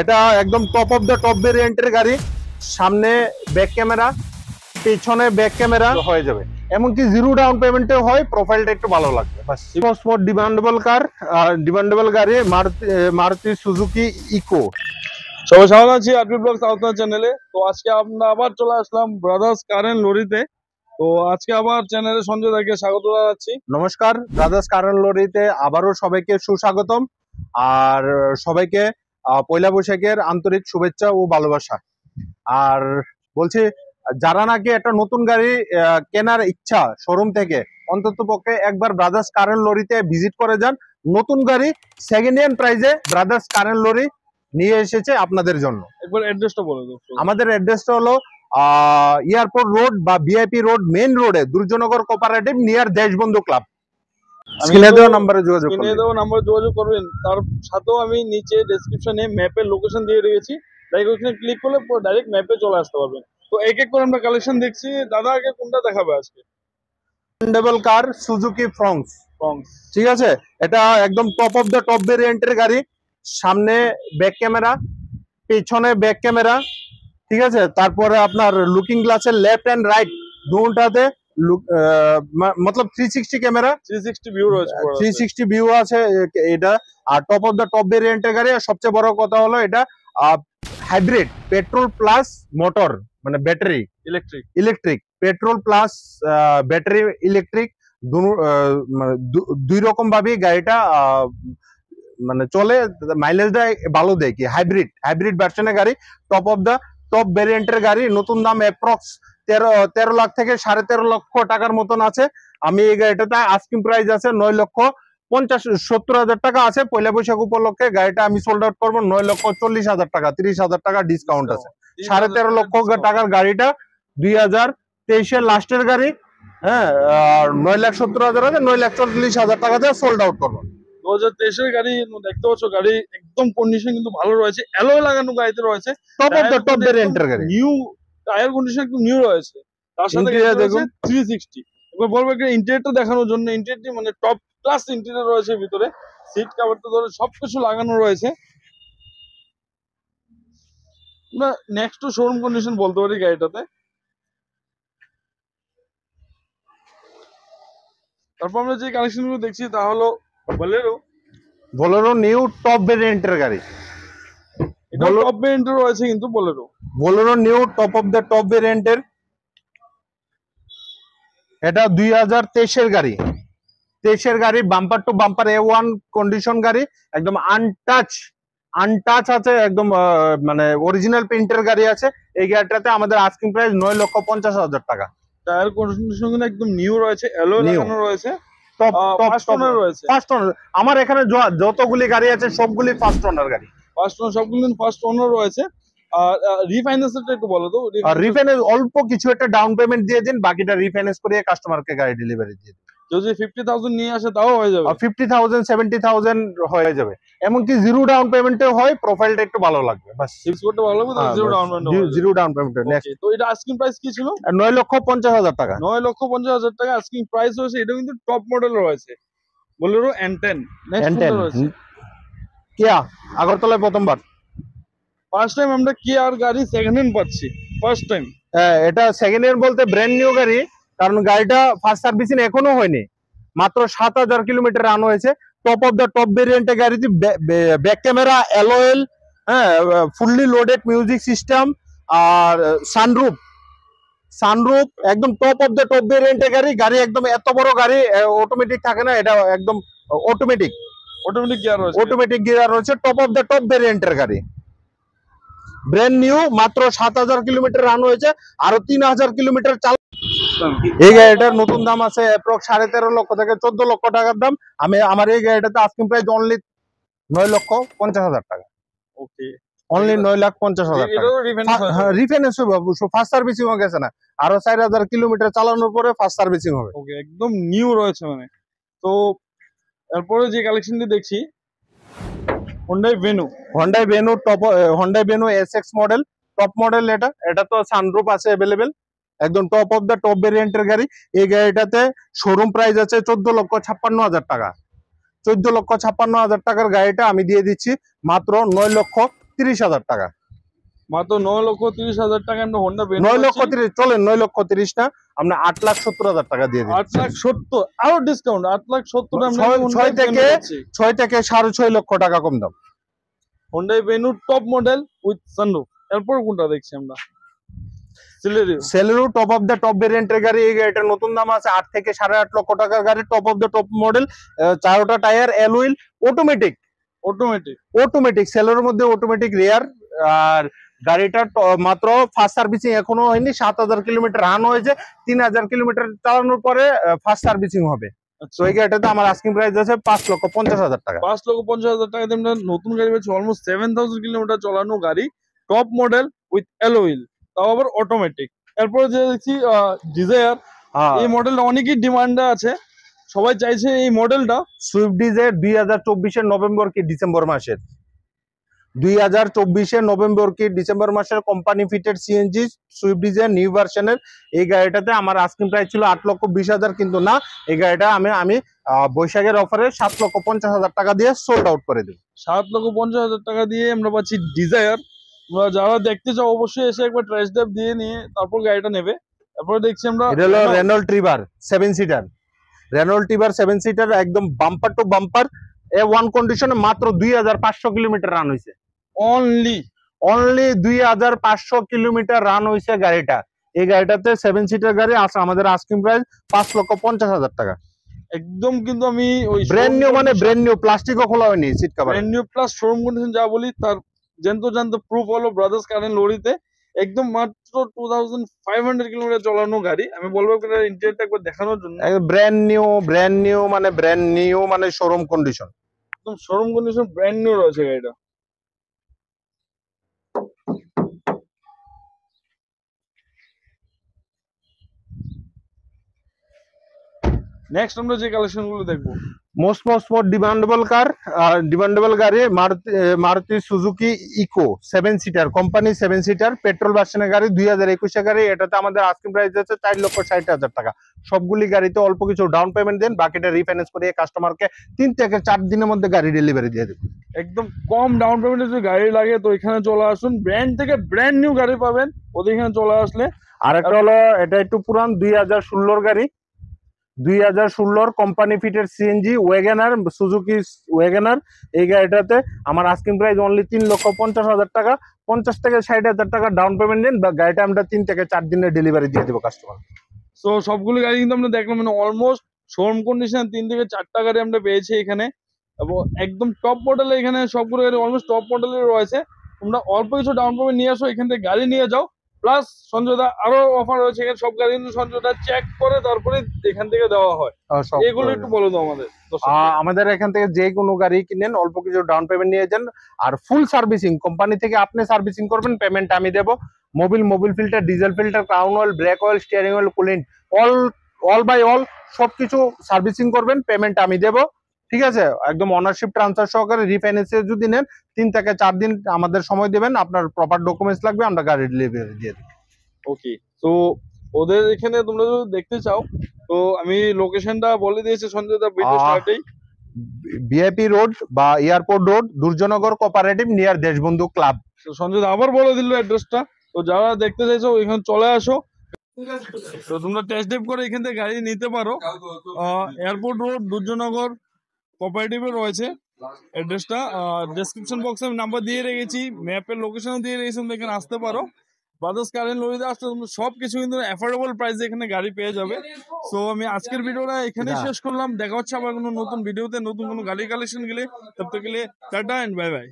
এটা একদম top of the top ভেরিয়েন্টের গাড়ি। সামনে ব্যাক ক্যামেরা, পেছনে ব্যাক ক্যামেরা হয়ে যাবে, এমনকি জিরো ডাউন পেমেন্টে হয়। প্রোফাইলটা একটু ভালো লাগবে বাস। স্পোর্ট ডিমান্ডেবল কার, ডিমান্ডেবল গাড়ি মারুতি সুজুকি ইকো। সবাই স্বাগত আছি আরপি ব্লগ সাউথ চ্যানেলে। তো আজকে আমরা আবার চলে আসলাম ব্রাদার্স কার এন্ড লরিতে। তো আজকে আবার চ্যানেলে সঞ্জয় দাকে স্বাগত জানাচ্ছি। নমস্কার, ব্রাদার্স কার এন্ড লরিতে আবারও সবাইকে সুস্বাগতম। আর সবাইকে পয়লা বৈশাখের আন্তরিক শুভেচ্ছা ও ভালোবাসা। আর বলছি, যারা নাকি একটা নতুন গাড়ি কেনার ইচ্ছা শোরুম থেকে, অন্তত পক্ষে একবার ব্রাদার্স কার এন্ড লরিতে ভিজিট করে যান। নতুন গাড়ি সেকেন্ড হ্যান্ড প্রাইসে ব্রাদার্স কার এন্ড লরি নিয়ে এসেছে আপনাদের জন্য। একবার অ্যাড্রেসটা বলে দাও। আমাদের অ্যাড্রেসটা হলো এয়ারপোর্ট রোড বা ভিআইপি রোড, মেইন রোডে, Durjoynagar cooperative near Deshbandhu club. স্ক্রিনে দেওয়া নাম্বারে যোগাযোগ করবেন। তার সাথেও আমি নিচে ডেসক্রিপশনে ম্যাপের লোকেশন দিয়ে রেখেছি, ডাইরেক্ট ওখানে ক্লিক করলে ডাইরেক্ট ম্যাপে চলে আসতে পারবেন। তো এক এক করে আমরা কালেকশন দেখছি। দাদা আগে কোনটা দেখাবে আজকে? ডিমান্ডেবল কার সুজুকি ফ্রংস। ঠিক আছে, এটা একদম টপ অফ দ্য টপ ভেরিয়েন্টের গাড়ি। সামনে ব্যাক ক্যামেরা, পেছনে ব্যাক ক্যামেরা, ঠিক আছে। তারপরে আপনার লুকিং গ্লাসের লেফট এন্ড রাইট দুটাতে মতলব 360 ক্যামেরা, 360 ভিউ রয়েছে, 360 ভিউ আছে এটা। আর টপ অফ দ্য টপ ভেরিয়েন্টের গাড়ি। আর সবচেয়ে বড় কথা হলো এটা হাইব্রিড, পেট্রোল প্লাস মোটর, মানে battery electric, petrol plus battery electric, দুই রকম ভাবে গাড়িটা মানে চলে। মাইলেজটা ভালো দেয় কি, হাইব্রিড ভার্সনের গাড়ি, টপ অফ দা টপ ভেরিয়েন্টের গাড়ি। নতুন দাম অ্যাপ্রক্স 13 লাখ থেকে 13.5 লক্ষ টাকার মতন আছে। আমি এই গাড়িটাতে আস্কিং প্রাইস আছে 9,70,000 টাকা আছে। পয়লা বৈশাখ উপলক্ষে গাড়িটা আমি সোল্ড আউট করবো 9,40,000 টাকা, 30,000 টাকা ডিসকাউন্ট আছে। 13.5 লক্ষ টাকার গাড়িটা 2023-এর লাস্টের গাড়ি। হ্যাঁ, 9,70,000 আছে, 9,40,000 টাকাতে সোল্ড আউট করবো। 2023-এর গাড়ি দেখতে পাচ্ছ, গাড়ি একদম কন্ডিশন কিন্তু ভালো রয়েছে, অ্যালয় লাগানো গাড়িতে রয়েছে, টপ অফ দ্য টপ ভেরিয়েন্টের গাড়ি। নিউ টায়ার কন্ডিশন একটু নিউ রয়েছে। তার সাথে দেখুন 360। এবার বলবো একটা ইন্টেরিয়রটা দেখানোর জন্য। ইন্টেরিয়রটি মানে টপ ক্লাস ইন্টেরিয়র রয়েছে, ভিতরে সিট কভার তো ধরে সবকিছু লাগানো রয়েছে। আমরা নেক্সট টু শোরুম কন্ডিশন বলতে পারি গাড়িটাতে। তারপর আমরা যে কালেকশন গুলো দেখছি তা হলো বোলেরো নিউ টপ ভেরিয়েন্টের গাড়ি। এটা টপ ভেরিয়েন্টের রয়েছে কিন্তু Bolero new top of the top ভেরিয়েন্টের। এটা 2023-এর গাড়ি, 23-এর গাড়ি, bumper to bumper A1 condition গাড়ি, একদম আনটাচ আছে, একদম মানে অরিজিনাল প্রিন্টের গাড়ি আছে। এই গাড়িটাতে আমাদের আস্কিং প্রাইস 9,50,000 টাকা। টায়ার কন্ডিশন কিন্তু একদম নিউ রয়েছে, অ্যালয় লাগানো রয়েছে, ফার্স্ট ওনার রয়েছে। আমার এখানে যতগুলি গাড়ি আছে সবগুলি ফার্স্ট ওনার গাড়ি, সবগুলো ফার্স্ট ওনার রয়েছে। আর রিফাইন্যান্সটা একটু বলো তো। রিফাইন্যান্স অল্প কিছু একটা ডাউন পেমেন্ট দিয়ে দিন, বাকিটা রিফাইন্যান্স করে কাস্টমারকে গাড়ি ডেলিভারি দিয়ে দিন। যদি 50,000 নিয়ে আসে তাও হয়ে যাবে, 50,000 70,000 হয়ে যাবে, এমনকি জিরো ডাউন পেমেন্টে হয়। প্রোফাইলটা একটু ভালো লাগবে বাস। Zero down payment. নেক্সট, তো এটা আস্কিং প্রাইস কি ছিল? 9,50,000 টাকা। 9,50,000 টাকা আস্কিং প্রাইস হয়েছে। এটা কিন্তু টপ মডেল রয়েছে, বোলেরো N10। কিয়া আগরতলায় প্রথমবার, ফার্স্ট টাইম আমরা কিয়ার গাড়ি সেকেন্ড হ্যান্ড পাচ্ছি, ফার্স্ট টাইম। এটা সেকেন্ড হ্যান্ড বলতে ব্র্যান্ড নিউ গাড়ি, কারণ গাড়িটা ফার্স্ট সার্ভিসিং এখনো হয়নি, মাত্র 7,000 কিলোমিটার রান হয়েছে। টপ অফ দ্য টপ ভেরিয়েন্টের গাড়িতে ব্যাক ক্যামেরা, অ্যালয়েল, হ্যাঁ, ফুললি লোডেড মিউজিক সিস্টেম, আর সানরুফ একদম টপ অফ দ্য টপ ভেরিয়েন্টের গাড়ি একদম এত বড় গাড়ি অটোমেটিক থাকে না, এটা একদম অটোমেটিক গিয়ার রয়েছে। টপ অফ দ্য টপ ভেরিয়েন্টের গাড়ি, ব্র্যান্ড নিউ, মাত্র 7,000 কিলোমিটার রান হয়েছে, আরো 3,000 কিলোমিটার চাল। এই গাড়িটার নতুন দাম আছে অ্যাপ্রক্স 13.5 লক্ষ থেকে 14 লক্ষ টাকার দাম। আমার এই গাড়িটাতে আস্কিং প্রাইস অনলি 9,50,000 টাকা। অনলি 9,50,000 টাকা। রিফাইন্যান্স হবে, ফার্স্ট সার্ভিসিং হয়ে গেছে না, আরো 4,000 কিলোমিটার চালানোর পরে ফার্স্ট সার্ভিসিং হবে। একদম নিউ রয়েছে মানে। তো এরপরে যে কালেকশনটি দেখছি Hyundai Venue top Hyundai Venue SX model, top model. এটা তো সানরুফ আছে अवेलेबल, একদম টপ অফ দ্য টপ ভেরিয়েন্টের গাড়ি। এই গাড়িটাতে শোরুম প্রাইস আছে 14,56,000 টাকা। 14,56,000 টাকার গাড়িটা আমি দিয়ে দিচ্ছি মাত্র 9,50,000 30,000 টাকা। মাত্র 9,30,000 টাকা আমরা হোন্ডা বেনু 9,30,000 চলেন, 9,30,000 না, আমরা 8,70,000 টাকা দিয়ে দিই। 8,70,000 আরো ডিসকাউন্ট, 8,70,000 আমরা 6 থেকে 6.5 লক্ষ টাকা কম দাম। Honda Venue top model with sunroof. এরপর কোনটা দেখছি আমরা? Celerio top of the top ভেরিয়েন্টের গাড়ি। এই গাড়িটার নতুন দাম আছে 8 থেকে 8.5 লক্ষ টাকার গাড়ি, top of the top model, 4টা টায়ার, অ্যালুইল, অটোমেটিক। সেলের মধ্যে অটোমেটিক রেয়ার। আর গাড়িটা মাত্র ফার্স্ট সার্ভিসিং এখনো হয়নি, 7,000 কিলোমিটার রান হয়েছে, 3,000 কিলোমিটার চালানোর পরে ফার্স্ট সার্ভিসিং হবে। তো এই গাড়িটাতে আমার আস্কিং প্রাইস আছে 5,50,000 টাকা। 5,50,000 টাকা দিয়ে আমরা নতুন গাড়ি পেয়েছি, অলমোস্ট 7,000 কিলোমিটার চালানো গাড়ি, টপ মডেল উইথ অ্যালুইল, তাও আবার অটোমেটিক। এরপরে যে দেখছি ডিজায়ার, এই মডেলটা অনেকই ডিমান্ডে আছে, সবাই চাইছে এই মডেলটা। সুইফট ডিজায়ার 2024 নভেম্বর কি ডিসেম্বর মাসের, 2024 নভেম্বর কি ডিসেম্বর মাসের company fitted CNG Swift Dzire new ভার্সনের। এই গাড়িটাতে আমার আস্কিং প্রাইস ছিল 8,20,000, কিন্তু না, এই গাড়িটা আমি বৈশাখের অফারে 7,50,000 টাকা দিয়ে সোল্ড আউট করে দিই। 7,50,000 টাকা দিয়ে আমরা পাচ্ছি ডিজায়ার। তোমরা যারা দেখতে চাও অবশ্যই এসে একবার টেস্ট ড্রাইভ দিয়ে নিয়ে তারপর গাড়িটা নেবে। তারপরে দেখছি আমরা রেনল্ট ট্রিবার 7 সিটার, রেনল্ট ট্রিবার 7 সিটার, একদম বাম্পার টু বাম্পার, ওয়ান কন্ডিশনে মাত্র 2,500 কিলোমিটার রান হয়েছে। অনলি 2,500 কিলোমিটার রান হয়েছে গাড়িটা। এই গাড়িটাতে 7 সিটার গাড়ি আছে, আমাদের আস্কিং প্রাইস 5,50,000 টাকা একদম। কিন্তু আমি ওই ব্র্যান্ড নিউ, মানে ব্র্যান্ড নিউ, প্লাস্টিকও খোলা হয়নি, seat cover brand new plus showroom condition যা বলি তার জানতো প্রুফ হলো ব্রাদার্স কারেন্ট লরিতে, একদম মাত্র 2,500 কিলোমিটার চালানো গাড়ি। আমি বলবো ইন্টেরিয়রটা একবার দেখানোর জন্য, ব্র্যান্ড নিউ মানে শোরুম কন্ডিশন, একদম শোরুম কন্ডিশন ব্র্যান্ড নিউ রয়েছে গাড়িটা। নেক্সট আমরা যে কালেকশন গুলো দেখবো, মোস্ট ডিমান্ডেবল গাড়ি, Maruti Suzuki Eeco 7 seater, company 7 seater, petrol ভার্সনের গাড়ি, 2021 গাড়ি। এটাতে আমাদের আস্কিং প্রাইস আছে 4,60,000 টাকা। সবগুলি গাড়িতে অল্প কিছু ডাউন পেমেন্ট দেন, বাকিটা রিফাইন্যান্স করে কাস্টমারকে 3 থেকে 4 দিনের মধ্যে গাড়ি ডেলিভারি দিয়ে দেবে। একদম কম ডাউন পেমেন্টে যদি গাড়ি লাগে তো এখানে চলে আসুন, ব্র্যান্ড থেকে ব্র্যান্ড নিউ গাড়ি পাবেন ওদের এখানে চলে আসলে। আর একটা হলো, এটা একটু পুরান, 2016 গাড়ি, 2016 company fitted CNG wagon R, Suzuki wagon R. এই গাড়িটাতে আমার আস্কিং প্রাইস অনলি 3,50,000 টাকা। 50 থেকে 60,000 টাকা ডাউন পেমেন্ট দেন, বা গাড়িটা আমরা 3 থেকে 4 দিনের ডেলিভারি দিয়ে দেবো কাস্টমার। তো সবগুলো গাড়ি কিন্তু আমরা দেখলাম, মানে অলমোস্ট শোরুম কন্ডিশন 3 থেকে 4টা গাড়ি আমরা পেয়েছি এখানে, এবং একদম টপ মডেলে এখানে সবগুলো গাড়ি অলমোস্ট টপ মডেলে রয়েছে। তোমরা অল্প কিছু ডাউন পেমেন্ট নিয়ে আসো, এখান থেকে গাড়ি নিয়ে যাও। প্লাস সঞ্জয়দা আরো অফার রয়েছে এখানে, সব গাড়ি কিন্তু সঞ্জয়দা চেক করে তারপরে এখান থেকে দেওয়া হয়। এগুলো একটু বলে দাও আমাদের। আমাদের এখান থেকে যে কোনো গাড়ি কিনেন, অল্প কিছু ডাউন পেমেন্ট নিয়ে যান, আর ফুল সার্ভিসিং কোম্পানি থেকে আপনি সার্ভিসিং করবেন, পেমেন্ট আমি দেবো। Mobil filter, diesel filter, crown oil, brake oil, steering oil, coolant, all by all সবকিছু সার্ভিসিং করবেন, পেমেন্ট আমি দেবো। ঠিক আছে, একদম অনারশিপ ট্রান্সফার সহকারে। রিফাইন্যান্সে যদি নেন 3 থেকে 4 দিন আমাদের সময় দেবেন, আপনার প্রপার ডকুমেন্টস লাগবে, আমরা গাড়ি ডেলিভারি দিয়ে দেবো। ওকে, তো ওদের এখানে তোমরা যদি দেখতে চাও তো আমি লোকেশনটা বলে দিয়েছি সঞ্জয়দা ভিডিও স্টার্টেই। ভিআইপি রোড বা airport road, Durjanagar cooperative near Deshbandhu club. সঞ্জয়দা আবার বলে দিল অ্যাড্রেসটা, তো যারা দেখতে চাইছো এখানে চলে আসো। তো তোমরা টেস্ট ড্রাইভ করে এখান থেকে গাড়ি নিতে পারো। এয়ারপোর্ট রোড, দুর্জনগর কোঅপারেটিভে রয়েছে অ্যাড্রেসটা। ডেসক্রিপশন বক্সে আমি নাম্বার দিয়ে রেখেছি, ম্যাপের লোকেশনও দিয়ে রেখেছি, তোমরা এখানে আসতে পারো। বাজাজ কারেন্ট লরিতে আসলে তোমরা সবকিছু কিন্তু অ্যাফোর্ডেবল প্রাইসে এখানে গাড়ি পেয়ে যাবে। সো আমি আজকের ভিডিওটা এখানেই শেষ করলাম, দেখা হচ্ছে আবার কোনো নতুন ভিডিওতে নতুন কোনো গাড়ি কালেকশন গেলে। তব তক के लिए टाटा एंड बाय बाय।